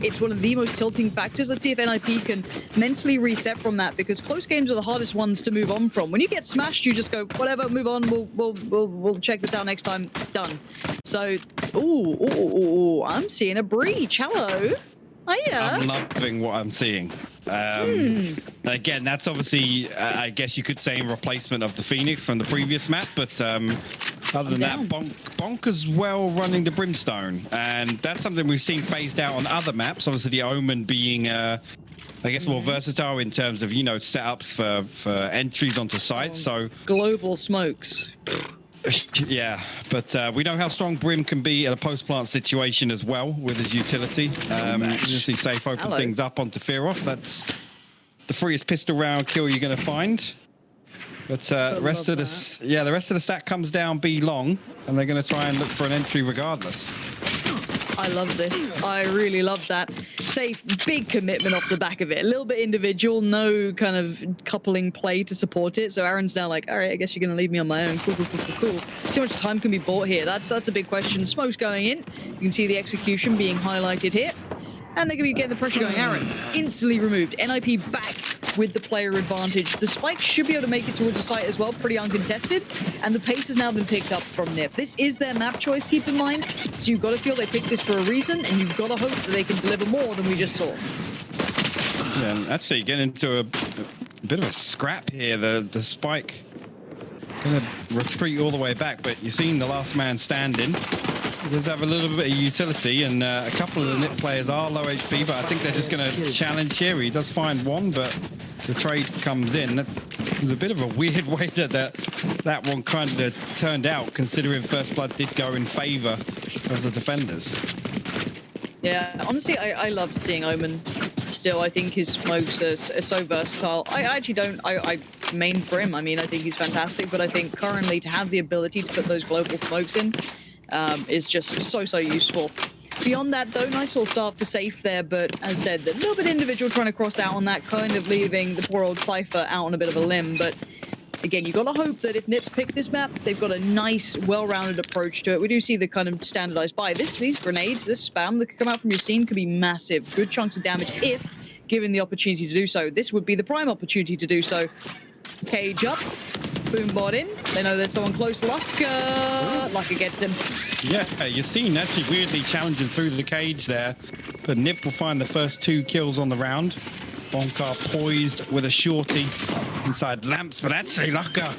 it's one of the most tilting factors. Let's see if NIP can mentally reset from that, because close games are the hardest ones to move on from. When you get smashed, you just go, whatever, move on. We'll check this out next time. Done. So, ooh, I'm seeing a breach. Hello. Hiya. I'm loving what I'm seeing. Again, that's obviously, I guess you could say, in replacement of the Phoenix from the previous map, but other than that, Bonk as well running the Brimstone, and that's something we've seen phased out on other maps. Obviously, the Omen being, I guess, more versatile in terms of, you know, setups for entries onto sites. So global smokes. Yeah, but we know how strong Brim can be in a post-plant situation as well with his utility. You see Safe open things up onto Fearoff. That's the freest pistol round kill you're going to find. But the rest of the stack comes down B long, and they're going to try and look for an entry regardless. I love this. I really love that. Safe, big commitment off the back of it. A little bit individual, no kind of coupling play to support it. So Aaron's now like, all right, I guess you're going to leave me on my own. Cool. Too much time can be bought here. That's a big question. Smoke's going in. You can see the execution being highlighted here. And they're going to be getting the pressure going. Aaron, instantly removed. NIP back with the player advantage. The spike should be able to make it towards the site as well, pretty uncontested. And the pace has now been picked up from NIP. This is their map choice, keep in mind. So you've got to feel they picked this for a reason, and you've got to hope that they can deliver more than we just saw. Yeah, and actually get into a bit of a scrap here. The spike going to retreat all the way back, but you've seen the last man standing. He does have a little bit of utility, and a couple of the NIP players are low HP, but I think they're just going to challenge here. He does find one, but the trade comes in. That was a bit of a weird way that one kind of turned out, considering First Blood did go in favor of the defenders. Yeah, honestly, I love seeing Omen. Still, I think his smokes are so versatile. I actually don't. I main Brim. I mean, I think he's fantastic, but I think currently to have the ability to put those global smokes in is just so useful. Beyond that, though, nice little start for Safe there, but as I said, a little bit individual trying to cross out on that, kind of leaving the poor old Cypher out on a bit of a limb. But again, you've got to hope that if Nips pick this map, they've got a nice, well-rounded approach to it. We do see the kind of standardized buy. These grenades, this spam that could come out from your scene could be massive. Good chunks of damage if given the opportunity to do so. This would be the prime opportunity to do so. Cage up. Boom bot in. They know there's someone close. Lucka gets him. Yeah, you've seen actually weirdly challenging through the cage there. But Nip will find the first 2 kills on the round. BONK are poised with a shorty inside lamps, but actually Lucka.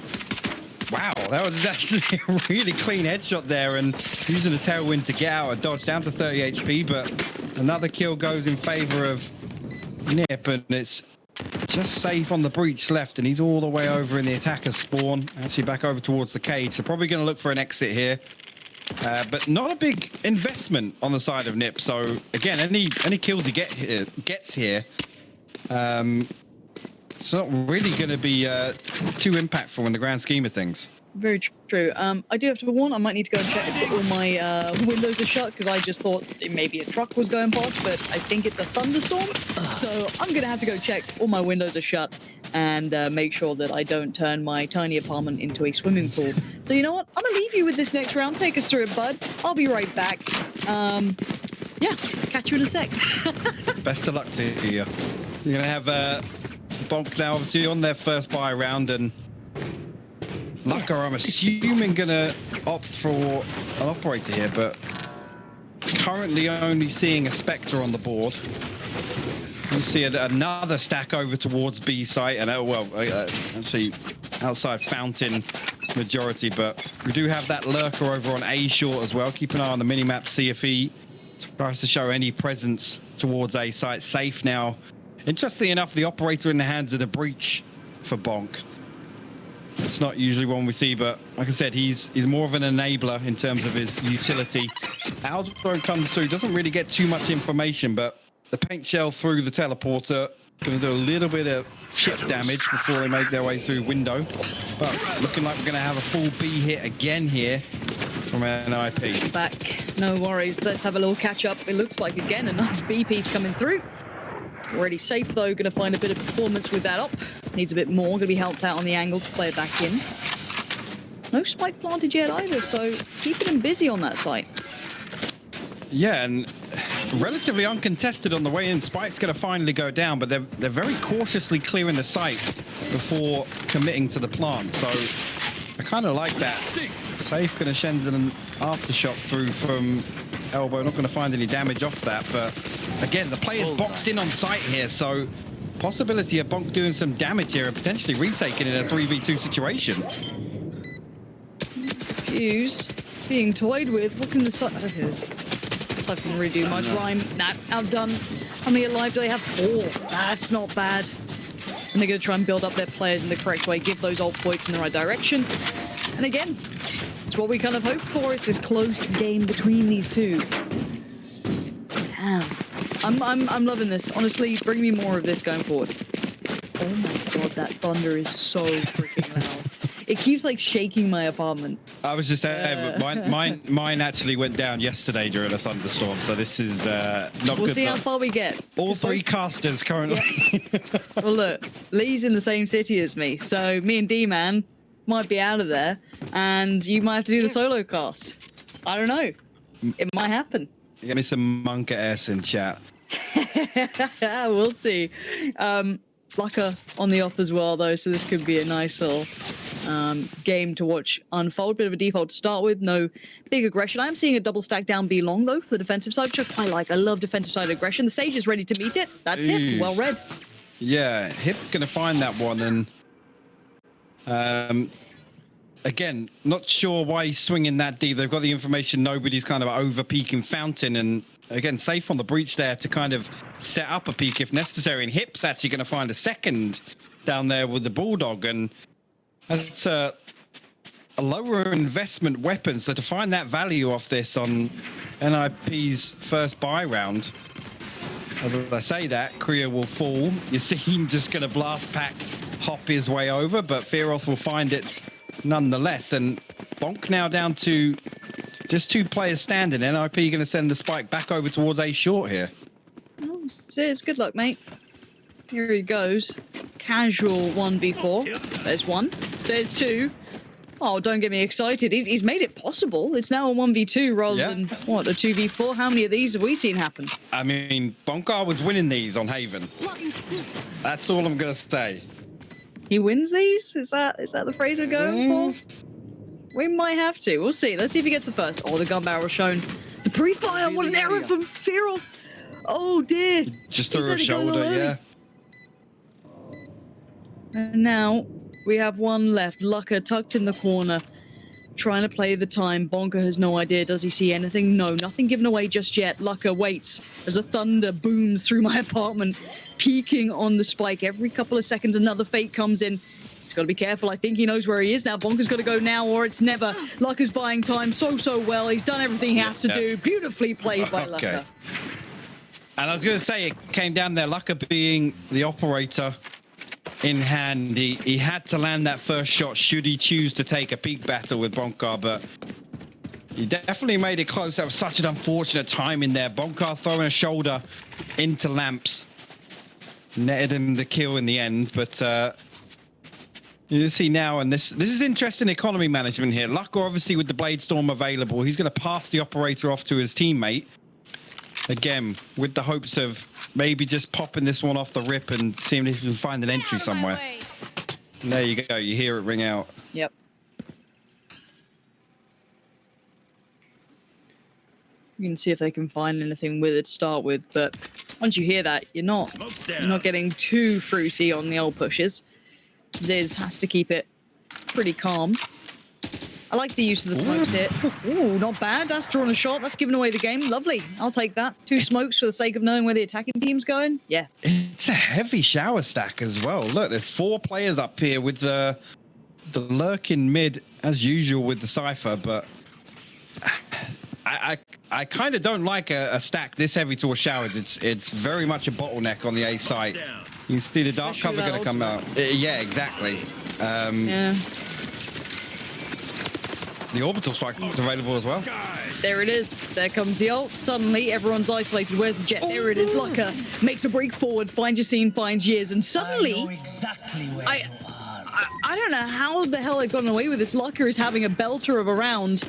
Wow, that was actually a really clean headshot there, and using the tailwind to get out a dodge down to 30 HP, but another kill goes in favor of Nip, and it's just Safe on the breach left, and he's all the way over in the attacker's spawn, actually back over towards the cage, so probably going to look for an exit here. But not a big investment on the side of Nip, so again, any kills he gets here, it's not really going to be too impactful in the grand scheme of things. Very true. I do have to warn, I might need to go and check if all my windows are shut, because I just thought maybe a truck was going past, but I think it's a thunderstorm. So I'm going to have to go check all my windows are shut and make sure that I don't turn my tiny apartment into a swimming pool. So you know what? I'm going to leave you with this next round. Take us through it, bud. I'll be right back. Yeah, catch you in a sec. Best of luck to you. You're going to have BONK now obviously on their first buy round, and Lucka, I'm assuming, gonna opt for an operator here, but currently only seeing a Spectre on the board. You see another stack over towards B site, and let's see, outside Fountain majority, but we do have that lurker over on A short as well. Keep an eye on the minimap, see if he tries to show any presence towards A site. Safe now. Interestingly enough, the operator in the hands of the breach for BONK. It's not usually one we see, but like I said, he's more of an enabler in terms of his utility. Algebra comes through, doesn't really get too much information, but the paint shell through the teleporter going to do a little bit of chip damage before they make their way through window. But looking like we're going to have a full B hit again here from NIP. Back, no worries. Let's have a little catch up. It looks like again a nice B piece coming through. Already Safe though, going to find a bit of performance with that up. Needs a bit more, going to be helped out on the angle to play it back in. No spike planted yet either, so keeping him busy on that site. Yeah, and relatively uncontested on the way in. Spike's going to finally go down, but they're very cautiously clearing the site before committing to the plant. So I kind of like that. Safe going to send an aftershock through from elbow. Not going to find any damage off that, but again, the player's boxed in on site here, so possibility of BONK doing some damage here and potentially retaking in a 3v2 situation. Fuse being toyed with. What can the site? Okay, this site can really do much. Rhyme, nah, outdone. How many alive do they have? 4. That's not bad. And they're going to try and build up their players in the correct way, give those ult points in the right direction. And again, it's what we kind of hope for, is this close game between these two. Damn. I'm loving this. Honestly, bring me more of this going forward. Oh my god, that thunder is so freaking loud. It keeps like shaking my apartment. I was just saying, mine actually went down yesterday during a thunderstorm, so this is not good. We'll see how far we get. All 3 casters currently. Yeah. Well, look, Lee's in the same city as me, so me and D-Man might be out of there, and you might have to do the solo cast. I don't know. It might happen. Give me some Monka S in chat. We'll see. Lucka on the off as well, though, so this could be a nice little game to watch unfold. Bit of a default to start with, no big aggression. I am seeing a double stack down B long, though, for the defensive side, which I quite like. I love defensive side aggression. The Sage is ready to meet it. That's it. Well read. Yeah, Hip gonna find that one, and again, not sure why he's swinging that D. They've got the information nobody's kind of over peeking Fountain, and again, safe on the breach there to kind of set up a peek if necessary. And Hip's actually going to find a second down there with the Bulldog, and that's a lower investment weapon. So to find that value off this on NIP's first buy round, as I say that, Kriya will fall. You see him just going to blast pack, hop his way over, but Fearoth will find it nonetheless. And BONK now down to just 2 players standing. NIP going to send the spike back over towards A short here. Oh, it's good luck, mate. Here he goes. Casual 1v4. There's 1. There's 2. Oh, don't get me excited. He's made it possible. It's now a 1v2 rather than, what, a 2v4? How many of these have we seen happen? I mean, Bonkar was winning these on Haven. That's all I'm going to say. He wins these? Is that the phrase we're going for? We might have to. We'll see. Let's see if he gets the first. Oh, the gun barrel shown. The pre-fire. What an error from Fearoth. Oh, dear. Just through her shoulder, yeah. And now we have one left. Lucka tucked in the corner, trying to play the time. Bonka has no idea. Does he see anything? No, nothing given away just yet. Lucka waits as a thunder booms through my apartment, peeking on the spike. Every couple of seconds, another fake comes in. He's got to be careful. I think he knows where he is now. Bonka's got to go now or it's never. Lucka's buying time so well. He's done everything he has to do. Beautifully played by Lucka. And I was going to say, it came down there, Lucka being the operator in hand. He had to land that first shot should he choose to take a peak battle with Bonkar, but he definitely made it close. That was such an unfortunate time in there. Bonkar throwing a shoulder into Lamps. Netted him the kill in the end, but you see now, and this is interesting economy management here. Lucka obviously with the Blade Storm available, he's going to pass the operator off to his teammate. Again, with the hopes of maybe just popping this one off the rip and seeing if you can find an entry somewhere. And there you go. You hear it ring out. Yep. You can see if they can find anything with it to start with, but once you hear that, you're not getting too fruity on the old pushes. Ziz has to keep it pretty calm. I like the use of the smokes here. Ooh, not bad. That's drawn a shot. That's given away the game. Lovely. I'll take that. 2 smokes for the sake of knowing where the attacking team's going. Yeah. It's a heavy shower stack as well. Look, there's 4 players up here with the lurking mid as usual with the Cypher, but I kind of don't like a stack this heavy towards showers. It's very much a bottleneck on the A site. You can see the dark cover going to come out. Yeah, exactly. Yeah. The orbital strike is available as well. There it is. There comes the ult. Suddenly, everyone's isolated. Where's the jet? There it is. Lucka makes a break forward, finds Yassine, finds Years, and suddenly, I know exactly where you are. I don't know how the hell they've gotten away with this. Lucka is having a belter of a round.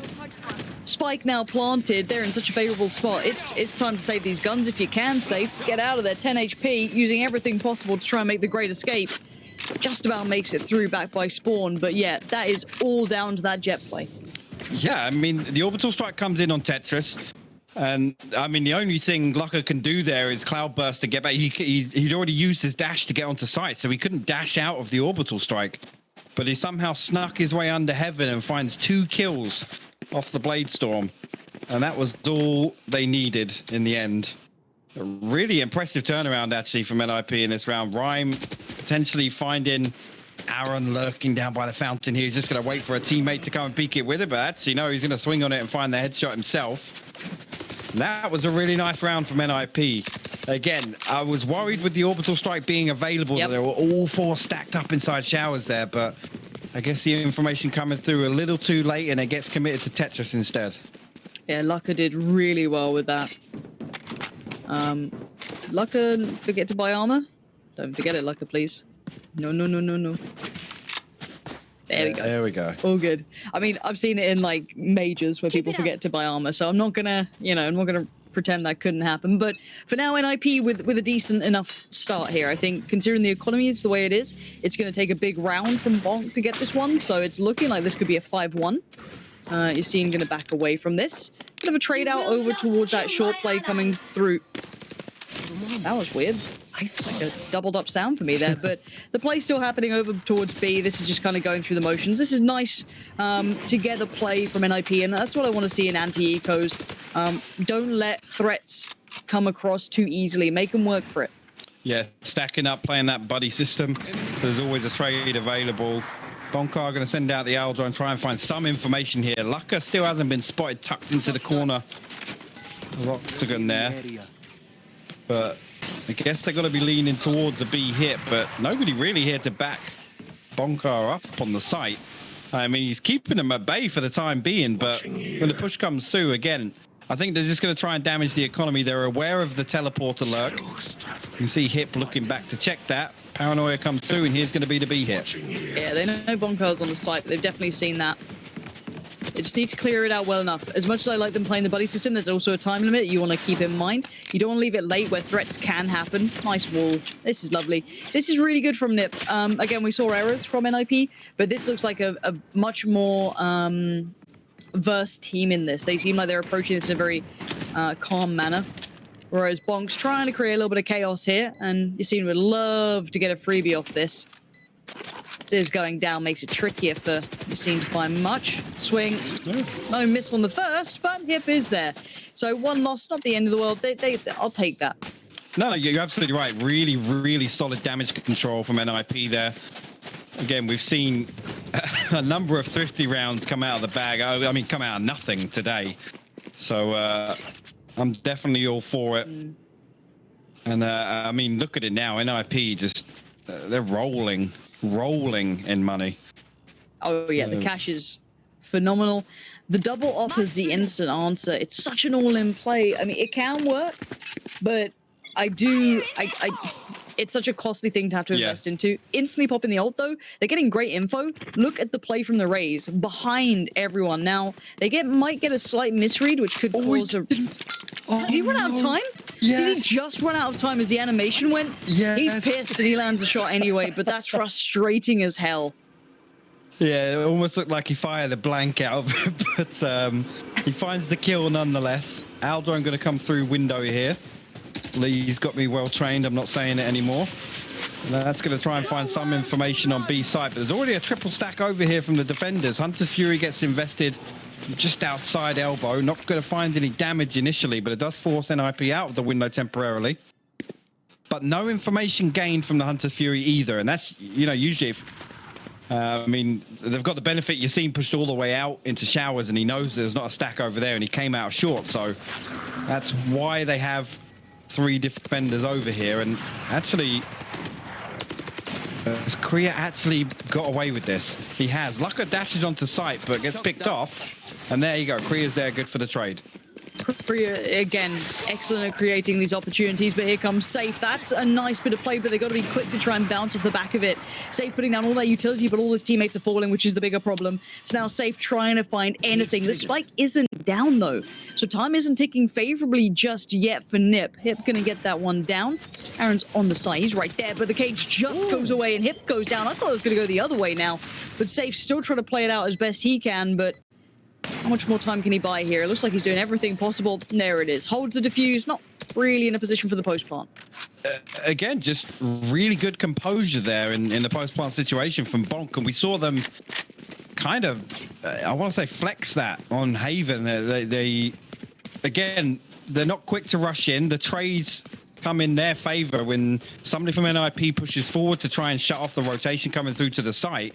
Spike now planted. They're in such a favorable spot. It's time to save these guns if you can. Safe. Get out of there. 10 HP, using everything possible to try and make the great escape. Just about makes it through back by Spawn. But yeah, that is all down to that jet play. Yeah, I mean, the orbital strike comes in on Tetris. And, I mean, the only thing Lucker can do there is Cloudburst to get back. He'd already used his dash to get onto site, so he couldn't dash out of the orbital strike. But he somehow snuck his way under heaven and finds 2 kills off the Blade Storm. And that was all they needed in the end. A really impressive turnaround, actually, from NIP in this round. Rhyme potentially finding Aaron lurking down by the fountain here. He's just going to wait for a teammate to come and peek it with it, but actually, no, he's going to swing on it and find the headshot himself. That was a really nice round from NIP. Again, I was worried with the orbital strike being available. Yep. They were all 4 stacked up inside showers there, but I guess the information coming through a little too late and it gets committed to Tetris instead. Yeah, Lucker did really well with that. Lucker, forget to buy armor? Don't forget it, Lucker, please. No. There we go. There we go. All good. I mean, I've seen it in like majors where people forget to buy armor, so I'm not gonna, I'm not gonna pretend that couldn't happen. But for now, NIP with a decent enough start here. I think considering the economy is the way it is, it's gonna take a big round from BONK to get this one. So it's looking like this could be a 5-1. You're seeing gonna back away from this. Bit of a trade out over towards that short play coming through. That was weird. Like a doubled up sound for me there, but the play's still happening over towards B. This is just kind of going through the motions. This is nice together play from NIP, and that's what I want to see in anti-ecos. Don't let threats come across too easily. Make them work for it. Yeah, stacking up, playing that buddy system. There's always a trade available. BONK are going to send out the Aldro and try and find some information here. Lucker still hasn't been spotted, tucked into the corner of Octagon there. But I guess they're going to be leaning towards a B hit, but nobody really here to back BONK up on the site. I mean, he's keeping them at bay for the time being, but when the push comes through, again, I think they're just going to try and damage the economy. They're aware of the teleporter lurk. You can see Hip looking back to check that. Paranoia comes through, and here's going to be the B hit. Yeah, they know BONK's on the site, but they've definitely seen that. They just need to clear it out well enough. As much as I like them playing the buddy system, there's also a time limit you want to keep in mind. You don't want to leave it late where threats can happen. Nice wall. This is lovely. This is really good from Nip. Again, we saw errors from NIP, but this looks like a much more versed team in this. They seem like they're approaching this in a very calm manner. Whereas BONK's trying to create a little bit of chaos here, and Yassine would love to get a freebie off this. This going down makes it trickier for Yassine to find much. Swing. No miss on the first, but Hip is there. So 1 loss, not the end of the world. I'll take that. No, you're absolutely right. Really, really solid damage control from NIP there. Again, we've seen a number of thrifty rounds come out of the bag. I mean, come out of nothing today. So I'm definitely all for it. And I mean, look at it now. NIP just, they're rolling in money. Oh yeah, the cash is phenomenal. The double op is the instant answer. It's such an all-in play. I mean, it can work, but it's such a costly thing to have to invest into. Instantly popping the ult though, they're getting great info. Look at the play from the Rays behind everyone. Now they might get a slight misread, which could cause a. Did he run out of time? Yes. Did he just run out of time as the animation went? Yeah. He's pissed and he lands a shot anyway, but that's frustrating as hell. Yeah, it almost looked like he fired a blank out, but he finds the kill nonetheless. Aldo, I'm going to come through window here. Lee's got me well trained. I'm not saying it anymore. That's going to try and find some information on B side, but there's already a triple stack over here from the defenders. Hunter's Fury gets invested just outside elbow. Not going to find any damage initially, but it does force NIP out of the window temporarily. But no information gained from the Hunter's Fury either, and that's, usually if... I mean, they've got the benefit. Yassine pushed all the way out into showers, and he knows there's not a stack over there, and he came out short. So that's why they have 3 defenders over here. And actually, Korea actually got away with this. He has. Lucker dashes onto site, but gets picked off. And there you go. Korea's there, good for the trade. Korea, again, excellent at creating these opportunities, but here comes Safe. That's a nice bit of play, but they've got to be quick to try and bounce off the back of it. Safe putting down all that utility, but all his teammates are falling, which is the bigger problem. So now Safe trying to find anything. The spike isn't down though. So time isn't ticking favorably just yet for Nip. Hip gonna get that one down. Aaron's on the side, he's right there, but the cage just goes away and Hip goes down. I thought it was gonna go the other way now, but Safe still trying to play it out as best he can, but how much more time can he buy here? It looks like he's doing everything possible. There it is. Holds the defuse, not really in a position for the post plant. Again, just really good composure there in the post plant situation from BONK, and we saw them kind of, I want to say, flex that on Haven. They again, they're not quick to rush in. The trades come in their favor when somebody from NIP pushes forward to try and shut off the rotation coming through to the site.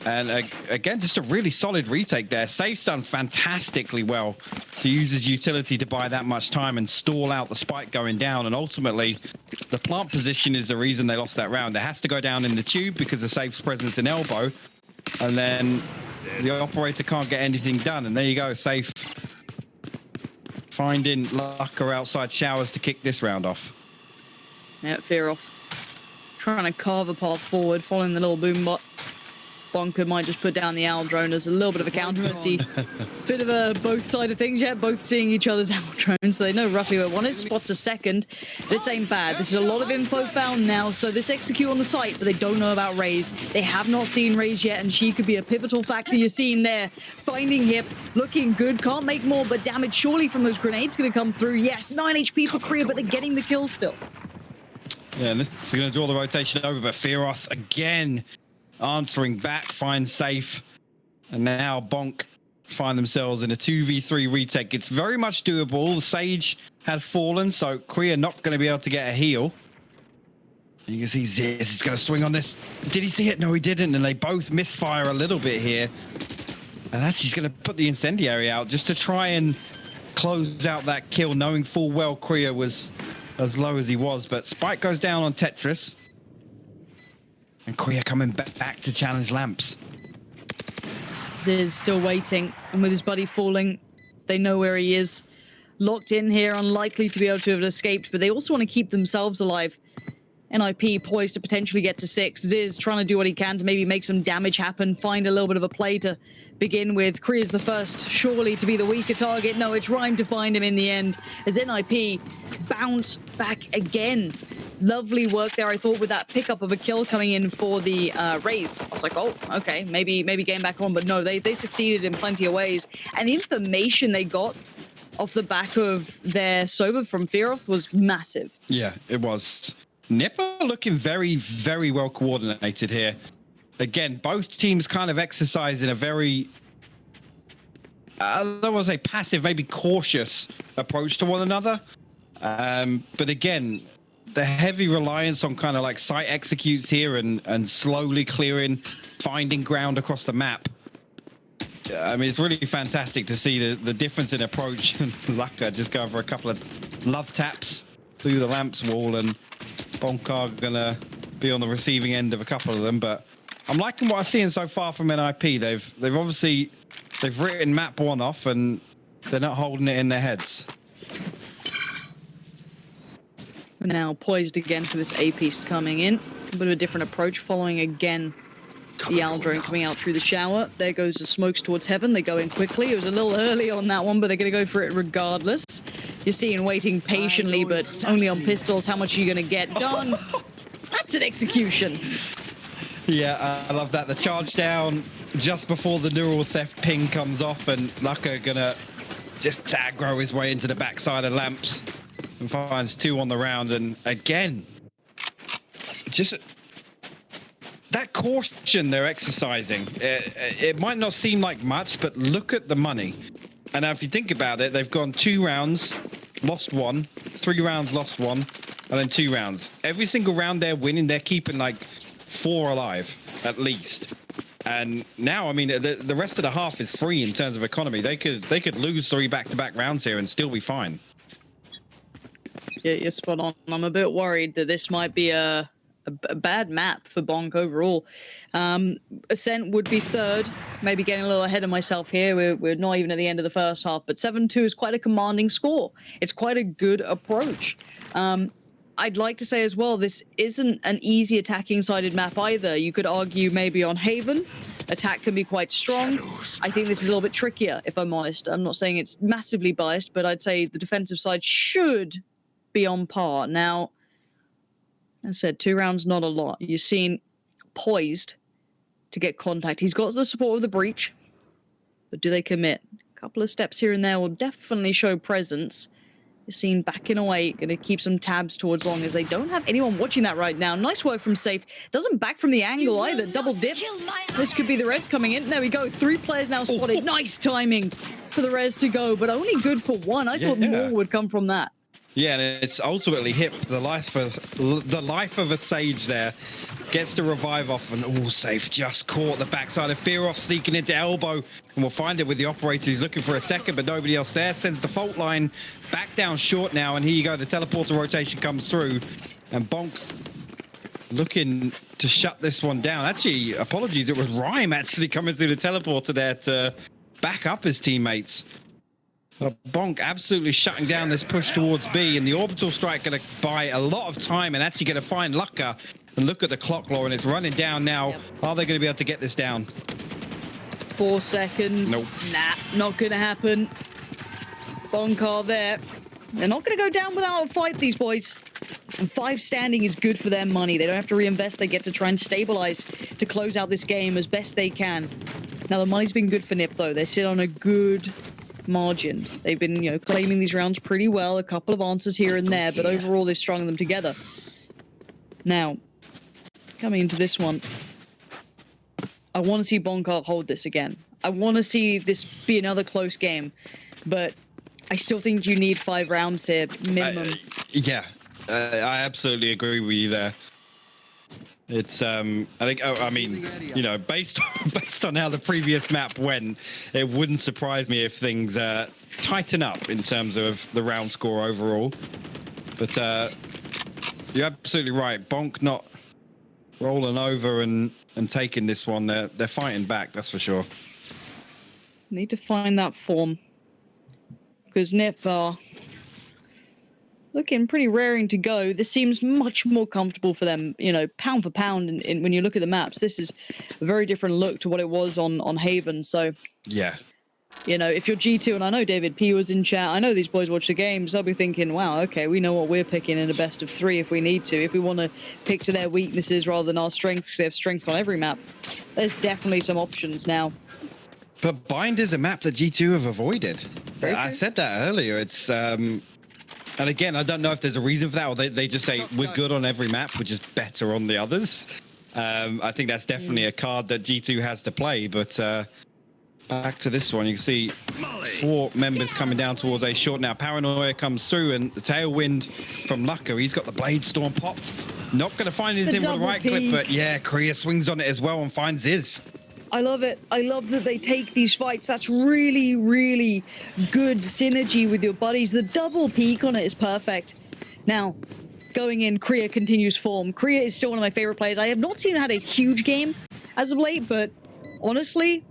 And again, just a really solid retake there. Safe's done fantastically well to use his utility to buy that much time and stall out the spike going down. And ultimately, the plant position is the reason they lost that round. It has to go down in the tube because of Safe's presence in elbow. And then the operator can't get anything done. And there you go, Safe finding Lucker outside showers to kick this round off. Yeah, fear off. Trying to carve a path forward, following the little boom bot. BONK might just put down the owl drone as a little bit of a counter. See, bit of a both side of things yet, both seeing each other's owl drones, so they know roughly where one is. Spots a second. This ain't bad. This is a lot of info found now, so this execute on the site, but they don't know about Raze. They have not seen Raze yet, and she could be a pivotal factor you're seeing there. Finding Hip, looking good, can't make more, but damage surely from those grenades gonna come through. Yes, 9 HP for Korea, but they're getting the kill still. Yeah, and this is gonna draw the rotation over, but Fearoth again answering back, finds Safe, and now BONK find themselves in a 2v3 retake. It's very much doable. Sage has fallen, so Korea not going to be able to get a heal. You can see Ziz is going to swing on this. Did he see it? No, he didn't, and they both misfire a little bit here. And that's just going to put the incendiary out just to try and close out that kill, knowing full well Korea was as low as he was. But Spike goes down on Tetris. And Korea coming back to challenge Lamps. Ziz still waiting, and with his buddy falling, they know where he is. Locked in here, unlikely to be able to have escaped, but they also want to keep themselves alive. NIP poised to potentially get to 6. Ziz trying to do what he can to maybe make some damage happen, find a little bit of a play to begin with. Korea's the first, surely, to be the weaker target. No, it's Rhyme to find him in the end, as NIP bounce back again. Lovely work there, I thought, with that pickup of a kill coming in for the Raze. I was like, oh, okay, maybe game back on, but no, they succeeded in plenty of ways. And the information they got off the back of their sober from Fearoth was massive. Yeah, it was. Nipper looking very, very well coordinated here. Again, both teams kind of exercise in a very, I don't want to say passive, maybe cautious approach to one another. But again, the heavy reliance on kind of like site executes here and slowly clearing, finding ground across the map. I mean, it's really fantastic to see the difference in approach. Lucker just going for a couple of love taps through the Lamps wall, and BONK are gonna be on the receiving end of a couple of them. But I'm liking what I'm seeing so far from NIP. They've obviously written map 1 off, and they're not holding it in their heads. We're now poised again for this A piece coming in. A bit of a different approach, following again the owl drone coming out through the shower. There goes the smokes towards heaven. They go in quickly. It was a little early on that one, but they're going to go for it regardless. You're seeing waiting patiently, but only on pistols. How much are you going to get done? That's an execution. Yeah, I love that. The charge down just before the neural theft ping comes off, and Lucker gonna just aggro his way into the backside of Lamps and finds 2 on the round. And again, just that caution they're exercising. It might not seem like much, but look at the money. And now if you think about it, they've gone 2 rounds, lost 1, 3 rounds, lost 1, and then 2 rounds. Every single round they're winning, they're keeping like 4 alive, at least. And now, I mean, the rest of the half is free in terms of economy. They could lose 3 back-to-back rounds here and still be fine. Yeah, you're spot on. I'm a bit worried that this might be a bad map for BONK overall. Ascent would be 3rd. Maybe getting a little ahead of myself here. We're not even at the end of the first half, but 7-2 is quite a commanding score. It's quite a good approach. I'd like to say as well, this isn't an easy attacking sided map either. You could argue maybe on Haven, attack can be quite strong. I think this is a little bit trickier, if I'm honest. I'm not saying it's massively biased, but I'd say the defensive side should be on par. Now, as I said, 2 rounds, not a lot. You're seen poised to get contact. He's got the support of the breach, but do they commit? A couple of steps here and there will definitely show presence. You're seen backing away, going to keep some tabs towards long as they don't have anyone watching that right now. Nice work from Safe. Doesn't back from the angle either. Double dips. This could be the res coming in. There we go. 3 players now spotted. Nice timing for the res to go, but only good for 1. I thought more would come from that. Yeah, and it's ultimately hip. The life of a Sage there gets the revive off, and all Safe just caught the backside of Fear off, sneaking into elbow, and we'll find it with the operator who's looking for a second, but nobody else there. Sends the fault line back down short now, and here you go. The teleporter rotation comes through, and BONK looking to shut this one down. Actually, apologies, it was Rhyme actually coming through the teleporter there to back up his teammates. BONK absolutely shutting down this push towards B, and the orbital strike going to buy a lot of time and actually going to find Lucka. And look at the clock, Lauren, it's running down now. Yep. Are they going to be able to get this down? 4 seconds. Nope. Nah, not going to happen. BONK are there. They're not going to go down without a fight, these boys. And 5 standing is good for their money. They don't have to reinvest. They get to try and stabilize to close out this game as best they can. Now, the money's been good for NiP, though. They sit on a good margin. They've been, claiming these rounds pretty well. A couple of answers here and there, but overall they've strung them together. Now, coming into this one, I want to see BONK hold this again. I want to see this be another close game, but I still think you need 5 rounds here, minimum. I absolutely agree with you there. It's I think based on how the previous map went, it wouldn't surprise me if things tighten up in terms of the round score overall. But you're absolutely right. BONK not rolling over and taking this one. They're fighting back, that's for sure. Need to find that form, because NiP are looking pretty raring to go. This seems much more comfortable for them, pound for pound. And when you look at the maps, this is a very different look to what it was on Haven. So, yeah, if you're G2, and I know David P was in chat, I know these boys watch the games, they'll be thinking, wow, okay, we know what we're picking in a best of 3 if we need to. If we want to pick to their weaknesses rather than our strengths, because they have strengths on every map, there's definitely some options now. But Bind is a map that G2 have avoided. I said that earlier. It's and again, I don't know if there's a reason for that, or they just say we're good on every map, we're just better on the others. I think that's definitely a card that G2 has to play. But back to this one, you can see 4 members coming down towards A short now. Paranoia comes through, and the tailwind from Lucka. He's got the Blade Storm popped. Not going to find anything with the right clip, but yeah, Korea swings on it as well and finds his. I love it. I love that they take these fights. That's really, really good synergy with your buddies. The double peek on it is perfect. Now, going in, Korea continues form. Korea is still one of my favorite players. I have not seen him had a huge game as of late, but honestly,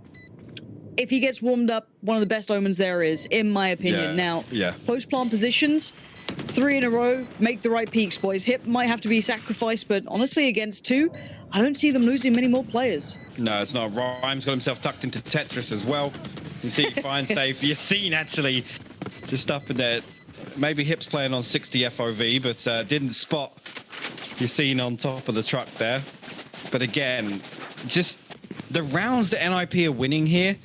if he gets warmed up, one of the best omens there is, in my opinion. Now, post-plant positions, 3 in a row, make the right peaks, boys. Hip might have to be sacrificed, but honestly, against 2, I don't see them losing many more players. No, it's not. Rhyme's got himself tucked into Tetris as well. You see, fine, Safe. You're seen actually just up in there. Maybe Hip's playing on 60 FOV, but didn't spot you're seen on top of the truck there. But again, just the rounds that NIP are winning here,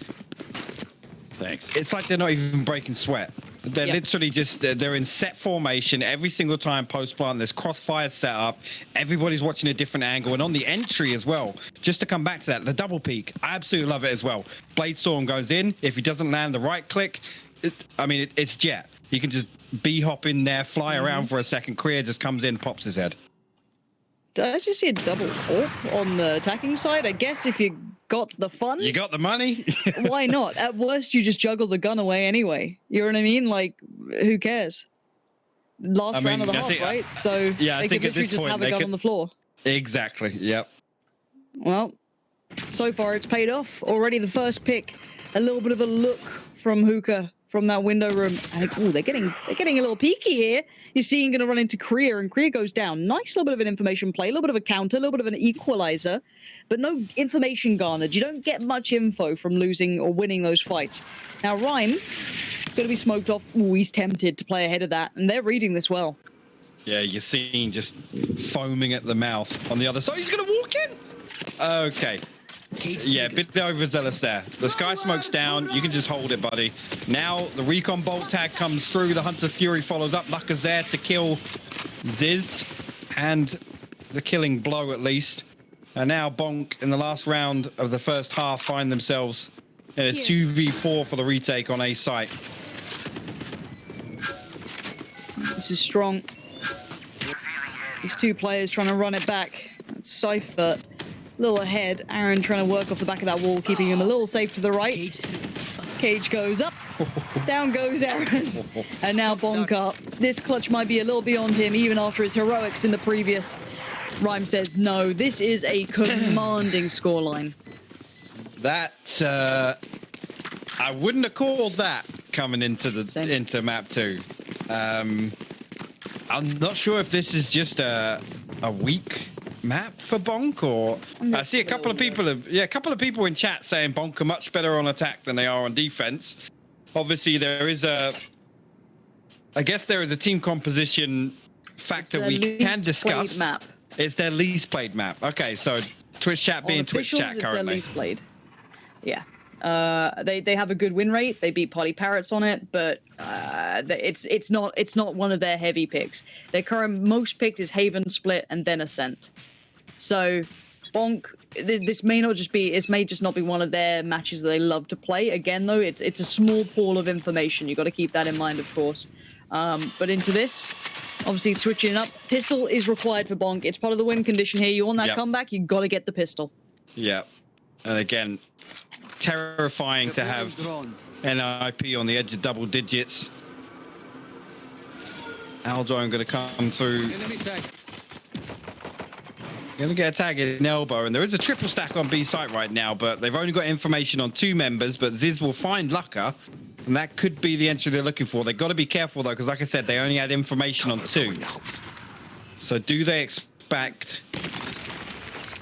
it's like they're not even breaking sweat. They're literally just, they're in set formation every single time post-plant. There's crossfire set up. Everybody's watching a different angle. And on the entry as well, just to come back to that, the double peek, I absolutely love it as well. Blade Storm goes in. If he doesn't land the right click, it's Jet. He can just B-hop in there, fly around for a second. Korea just comes in, pops his head. Did I just see a double AWP on the attacking side? I guess if you got the funds. You got the money? Why not? At worst, you just juggle the gun away anyway. You know what I mean? Like, who cares? Last round of the half, right? So they could literally just have a gun on the floor. Exactly, yep. Well, so far it's paid off. Already the first pick. A little bit of a look from Hookah from that window room. And they're getting a little peeky here. You see him going to run into Kriya, and Kriya goes down. Nice little bit of an information play, a little bit of a counter, a little bit of an equalizer, but no information garnered. You don't get much info from losing or winning those fights. Now, Rhyme going to be smoked off. Ooh, he's tempted to play ahead of that, and they're reading this well. Yeah, you're seeing just foaming at the mouth on the other side. He's going to walk in. Okay. Yeah, a bit overzealous there. The sky smoke's down. You can just hold it, buddy. Now the recon bolt tag comes through. The Hunter Fury follows up. Lucker's there to kill Ziz and the killing blow at least. And now Bonk in the last round of the first half find themselves in a 2v4 for the retake on A site. This is strong. These two players trying to run it back. That's Cypher. A little ahead. Aaron trying to work off the back of that wall, keeping him a little safe to the right. Cage goes up. Down goes Aaron. And now Bonk up. This clutch might be a little beyond him, even after his heroics in the previous. Rhyme says no. This is a commanding scoreline. That, I wouldn't have called that coming into map 2. I'm not sure if this is just a weak map for Bonk, or I see a couple of people in chat saying Bonk are much better on attack than they are on defense. Obviously, there is I guess there is a team composition factor we can discuss. Map. It's their least played map. Okay, so Twitch chat being Twitch chat currently. Their least played. Yeah. They have a good win rate. They beat Party Parrots on it, but it's not one of their heavy picks. Their current most picked is Haven, Split, and then Ascent. So Bonk, this may just not be one of their matches that they love to play. Again, though, it's a small pool of information. You got to keep that in mind, of course. But into this, obviously switching up, pistol is required for Bonk. It's part of the win condition here. You want that comeback, you got to get the pistol. Yeah, and again, terrifying to have NIP on the edge of double digits. Aldo going to come through. Going to get a tag in elbow, and there is a triple stack on B site right now, but they've only got information on 2 members, but Ziz will find Lucker, and that could be the entry they're looking for. They've got to be careful, though, because like I said, they only had information on 2. So do they expect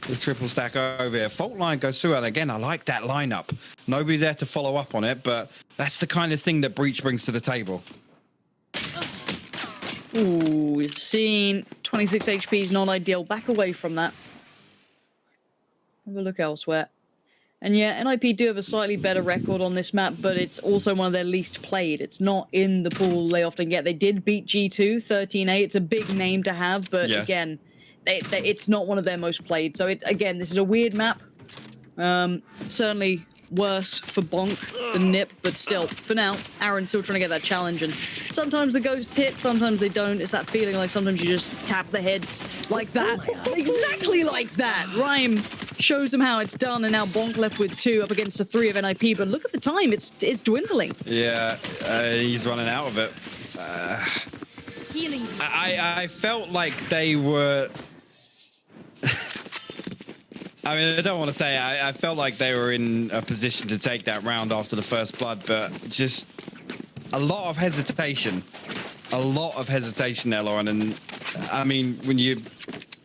the triple stack over here? Fault line goes through, and again, I like that lineup. Nobody there to follow up on it, but that's the kind of thing that Breach brings to the table. Ooh, we've seen 26 HP is not ideal. Back away from that. Have a look elsewhere. And yeah, NIP do have a slightly better record on this map, but it's also one of their least played. It's not in the pool they often get. They did beat G2, 13-8. It's a big name to have, but again, it's not one of their most played. So it's, again, this is a weird map. Certainly worse for Bonk than Nip, but still, for now, Aaron's still trying to get that challenge, and sometimes the ghosts hit, sometimes they don't. It's that feeling like sometimes you just tap the heads like that. Exactly like that. Rhyme shows them how it's done, and now Bonk left with 2 up against a 3 of NIP, but look at the time, it's dwindling. Yeah, he's running out of it. I felt like they were... I mean, I don't want to say I felt like they were in a position to take that round after the first blood, but just a lot of hesitation. A lot of hesitation there, Lauren. And I mean, when you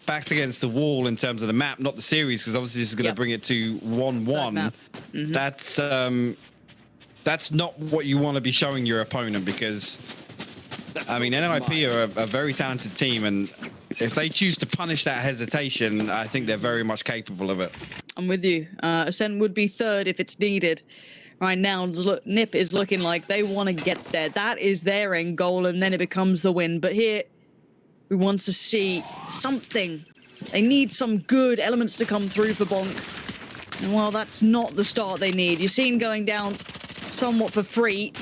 backs against the wall in terms of the map, not the series, because obviously this is going to bring it to 1-1. That's not what you want to be showing your opponent, because I mean, NIP are a very talented team, and if they choose to punish that hesitation, I think they're very much capable of it. I'm with you. Ascent would be 3rd if it's needed. Right now, look, Nip is looking like they want to get there. That is their end goal, and then it becomes the win. But here, we want to see something. They need some good elements to come through for Bonk. And while that's not the start they need, you see him going down somewhat for free.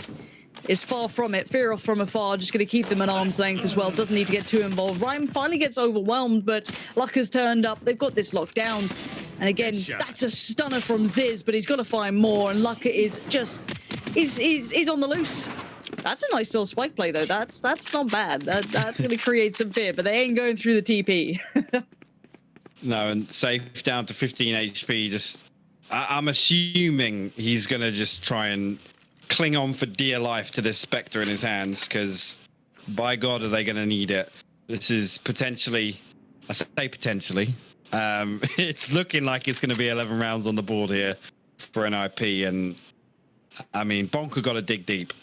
Is far from it. Fearoth from afar, just going to keep them at arm's length as well. Doesn't need to get too involved. Rhyme finally gets overwhelmed, but Lucker's turned up. They've got this locked down. And again, that's a stunner from Ziz, but he's got to find more. And Lucker is just... He's on the loose. That's a nice little spike play, though. That's not bad. That's going to create some fear, but they ain't going through the TP. No, and safe down to 15 HP. Just... I'm assuming he's going to just try and cling on for dear life to this Spectre in his hands, because by God, are they going to need it? This is potentially, I say potentially, it's looking like it's going to be 11 rounds on the board here for NIP, and I mean, BONK have got to dig deep.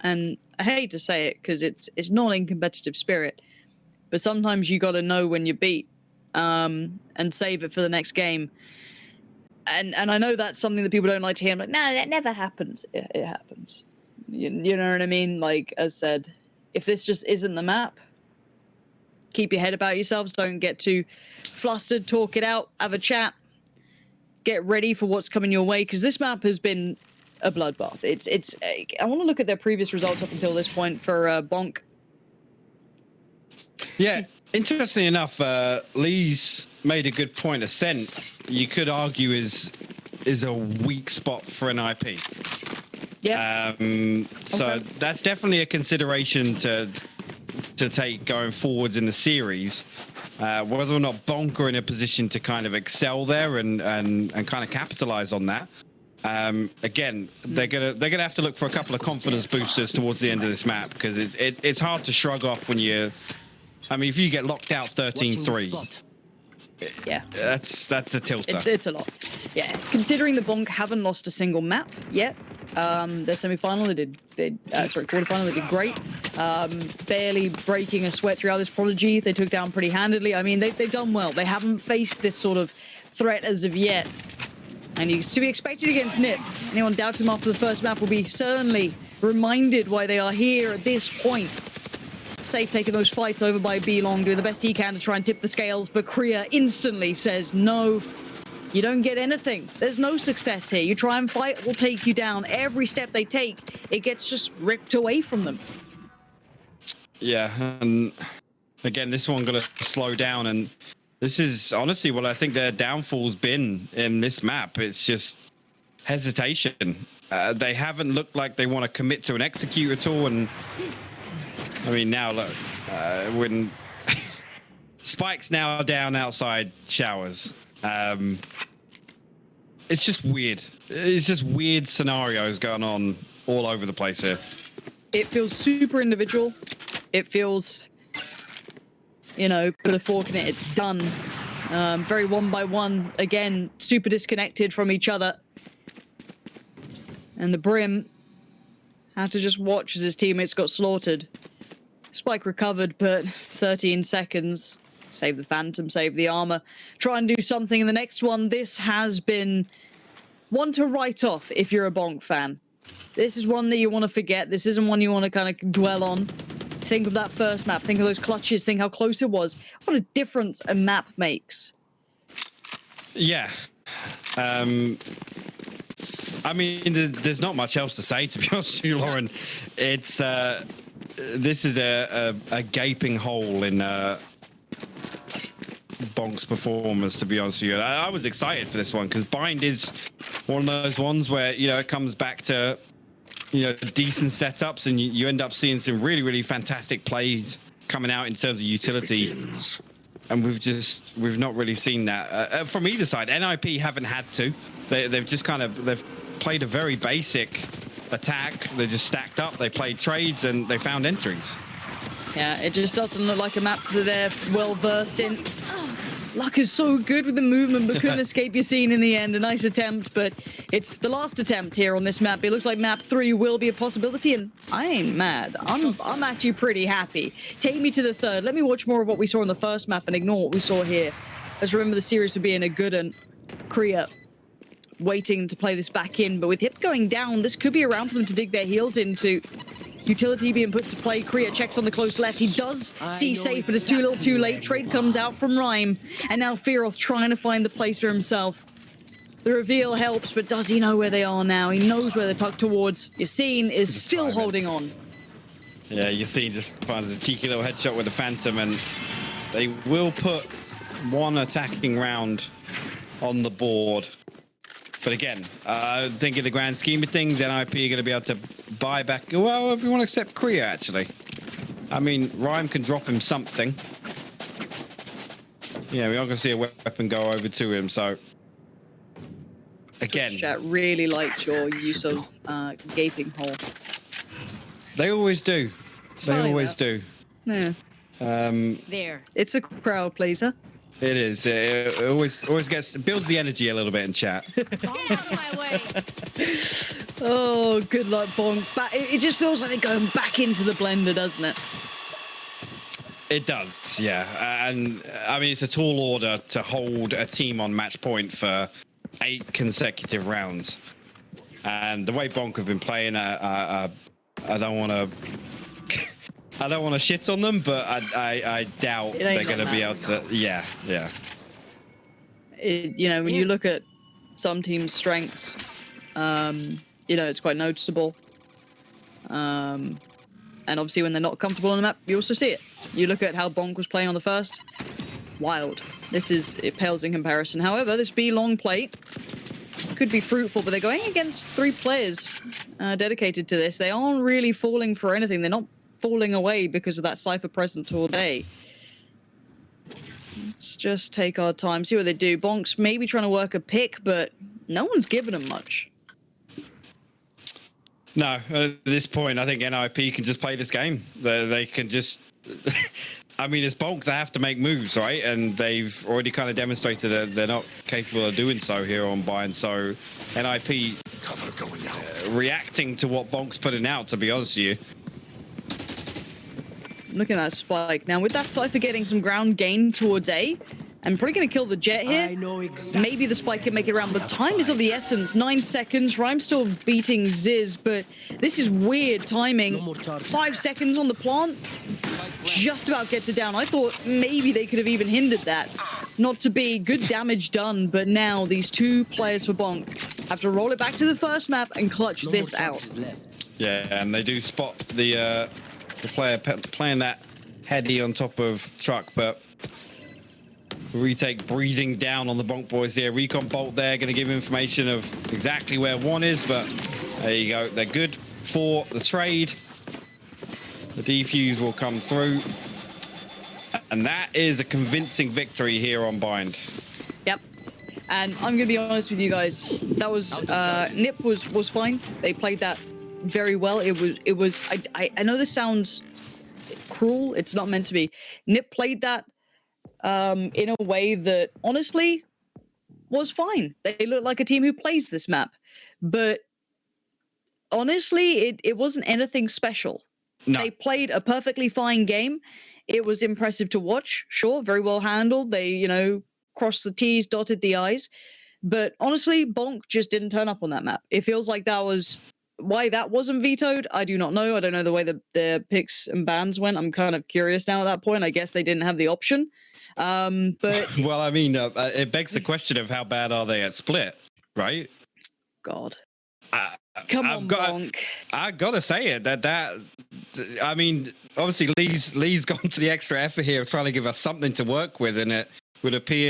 And I hate to say it because it's not in competitive spirit, but sometimes you got to know when you beat, and save it for the next game. And I know that's something that people don't like to hear. I'm like, no, that never happens. It happens. You know what I mean? Like, as said, if this just isn't the map, keep your head about yourselves. Don't get too flustered. Talk it out. Have a chat. Get ready for what's coming your way, because this map has been a bloodbath. It's. I want to look at their previous results up until this point for BONK. Yeah, interestingly enough, Lee's made a good point. Ascent, you could argue, is a weak spot for an IP. Yeah. So Okay. that's definitely a consideration to take going forwards in the series. Whether or not BONK are in a position to kind of excel there and kind of capitalize on that. Again, they're gonna have to look for a couple of confidence boosters towards the end of this map, because it's hard to shrug off when you. I mean, if you get locked out 13-3, Yeah. that's a tilter. It's a lot. Yeah. Considering the BONK haven't lost a single map yet. Their semi-final, quarterfinal, they did great. Barely breaking a sweat throughout this Prodigy. They took down pretty handedly. I mean, they've done well. They haven't faced this sort of threat as of yet. And he's to be expected against NIP. Anyone doubts him after the first map will be certainly reminded why they are here at this point. Safe taking those fights over by B-Long, doing the best he can to try and tip the scales, but Korea instantly says, no, you don't get anything. There's no success here. You try and fight, it will take you down. Every step they take, it gets just ripped away from them. Yeah, and again, this one got to slow down, and this is honestly what I think their downfall's been in this map. It's just hesitation. They haven't looked like they want to commit to an execute at all, and I mean, now look, when Spike's now down outside showers, it's just weird. It's just weird scenarios going on all over the place here. It feels super individual. It feels, put a fork in it, it's done. Very one by one. Again, super disconnected from each other. And the Brim had to just watch as his teammates got slaughtered. Spike recovered, but 13 seconds. Save the Phantom, save the armor. Try and do something in the next one. This has been one to write off if you're a BONK fan. This is one that you want to forget. This isn't one you want to kind of dwell on. Think of that first map. Think of those clutches. Think how close it was. What a difference a map makes. Yeah. I mean, there's not much else to say, to be honest with you, Lauren. It's this is a gaping hole in BONK's performance, to be honest with you. I was excited for this one because Bind is one of those ones where, it comes back to, decent setups, and you end up seeing some really, really fantastic plays coming out in terms of utility. And we've not really seen that from either side. NIP haven't had to. They've just they've played a very basic attack. They just stacked up. They played trades and they found entries. Yeah, it just doesn't look like a map that they're well versed in. Luck is so good with the movement, but couldn't escape your scene in the end. A nice attempt, but it's the last attempt here on this map. It looks like map 3 will be a possibility, and I ain't mad. I'm actually pretty happy. Take me to the third. Let me watch more of what we saw in the first map and ignore what we saw here. Let's remember the series for being a good one. Korea waiting to play this back in, but with Hip going down, this could be around for them to dig their heels into. Utility being put to play. Korea checks on the close left. He does see safe, but it's too little too late. Trade comes out from Rhyme, and now Fearoth trying to find the place for himself. The reveal helps, but does he know where they are now? He knows where they're tucked towards. Yassine is still holding on. Yeah, Yassine just finds a cheeky little headshot with the Phantom, and they will put one attacking round on the board. But again, I think in the grand scheme of things, NIP are going to be able to buy back. Well, everyone except Korea, actually. I mean, Rhyme can drop him something. Yeah, we're not going to see a weapon go over to him, so again, Chat really liked your use of gaping hole. they always do. They Funny always that. do. Yeah. There. It's a crowd pleaser. It is. It always builds the energy a little bit in chat. Get out of my way. Oh, good luck, Bonk. It just feels like they're going back into the blender, doesn't it? It does, yeah. And I mean, it's a tall order to hold a team on match point for 8 consecutive rounds. And the way Bonk have been playing, I don't want to. I don't want to shit on them, but I doubt they're going to be able to. Yeah. You know, when you look at some teams' strengths, you know, it's quite noticeable. And obviously, when they're not comfortable on the map, you also see it. You look at how Bonk was playing on the first. Wild. It pales in comparison. However, this B long plate could be fruitful, but they're going against 3 players dedicated to this. They aren't really falling for anything. They're not falling away because of that Cypher presence all day. Let's just take our time, see what they do. Bonk's maybe trying to work a pick, but no one's given him much. No, at this point, I think NIP can just play this game. They can just... I mean, it's Bonk, they have to make moves, right? And they've already kind of demonstrated that they're not capable of doing so here on Bind. So NIP reacting to what Bonk's putting out, to be honest with you. Look at that spike. Now, with that Cypher getting some ground gain towards A, I'm probably going to kill the Jet here. I know exactly. Maybe the spike can make it around, but time is of the essence. 9 seconds. Rhyme's still beating Ziz, but this is weird timing. 5 seconds on the plant. Just about gets it down. I thought maybe they could have even hindered that. Not to be good damage done, but now these 2 players for Bonk have to roll it back to the first map and clutch this out. Yeah, and they do spot the player playing that heady on top of Truck, but retake breathing down on the Bonk boys here. Recon Bolt there, going to give information of exactly where 1 is, but there you go. They're good for the trade. The defuse will come through. And that is a convincing victory here on Bind. Yep. And I'm going to be honest with you guys. That was, Nip was fine. They played that very well. It was, I know this sounds cruel. It's not meant to be. Nip played that in a way that honestly was fine. They look like a team who plays this map, but honestly, it wasn't anything special. No. They played a perfectly fine game. It was impressive to watch. Sure, very well handled. They, you know, crossed the T's, dotted the I's. But honestly, Bonk just didn't turn up on that map. It feels like that was why that wasn't vetoed. I do not know. I don't know the way the picks and bans went. I'm kind of curious now at that point. I guess they didn't have the option. But well, I mean, it begs the question of how bad are they at split, right? God. Come on, Bonk. I gotta say it. That I mean, obviously Lee's gone to the extra effort here of trying to give us something to work with, and it would appear